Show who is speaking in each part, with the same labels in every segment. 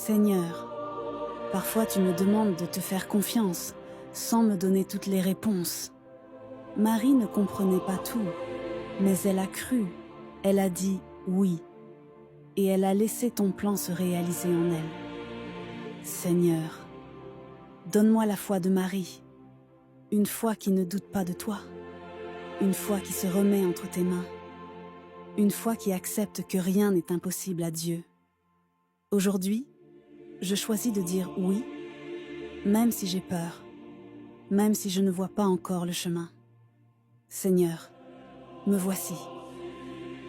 Speaker 1: Seigneur, parfois tu me demandes de te faire confiance, sans me donner toutes les réponses. Marie ne comprenait pas tout, mais elle a cru, elle a dit oui, et elle a laissé ton plan se réaliser en elle. Seigneur, donne-moi la foi de Marie, une foi qui ne doute pas de toi, une foi qui se remet entre tes mains, une foi qui accepte que rien n'est impossible à Dieu. Aujourd'hui, je choisis de dire oui, même si j'ai peur, même si je ne vois pas encore le chemin. Seigneur, me voici.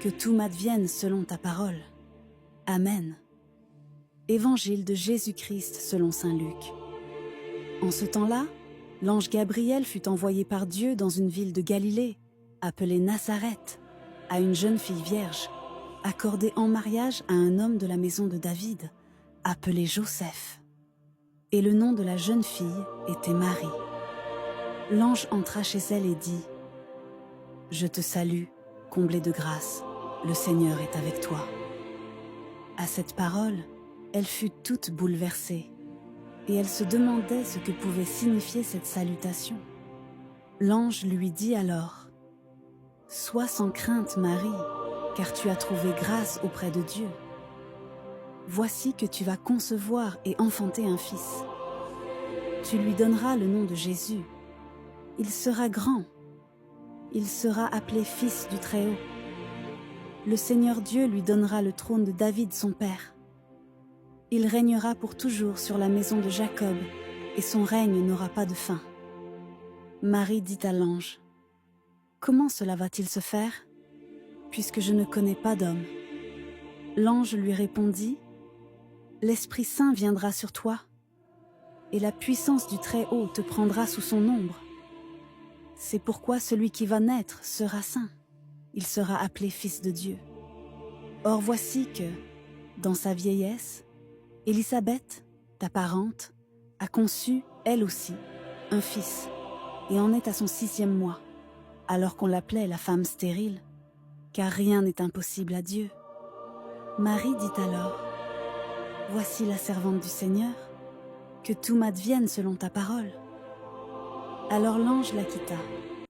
Speaker 1: Que tout m'advienne selon ta parole. Amen. Évangile de Jésus-Christ selon saint Luc. En ce temps-là, l'ange Gabriel fut envoyé par Dieu dans une ville de Galilée, appelée Nazareth, à une jeune fille vierge, accordée en mariage à un homme de la maison de David, appelé Joseph. Et le nom de la jeune fille était Marie. L'ange entra chez elle et dit : « Je te salue, comblée de grâce, le Seigneur est avec toi. » À cette parole, elle fut toute bouleversée, et elle se demandait ce que pouvait signifier cette salutation. L'ange lui dit alors : « Sois sans crainte, Marie, car tu as trouvé grâce auprès de Dieu. Voici que tu vas concevoir et enfanter un fils. Tu lui donneras le nom de Jésus. Il sera grand. Il sera appelé Fils du Très-Haut. Le Seigneur Dieu lui donnera le trône de David son père. Il régnera pour toujours sur la maison de Jacob, et son règne n'aura pas de fin. » Marie dit à l'ange : « Comment cela va-t-il se faire, puisque je ne connais pas d'homme ? » L'ange lui répondit : « L'Esprit Saint viendra sur toi, et la puissance du Très-Haut te prendra sous son ombre. C'est pourquoi celui qui va naître sera saint. Il sera appelé Fils de Dieu. Or voici que, dans sa vieillesse, Élisabeth, ta parente, a conçu, elle aussi, un fils, et en est à son 6e mois, alors qu'on l'appelait la femme stérile, car rien n'est impossible à Dieu. Marie dit alors : « Voici la servante du Seigneur, que tout m'advienne selon ta parole. » Alors l'ange la quitta.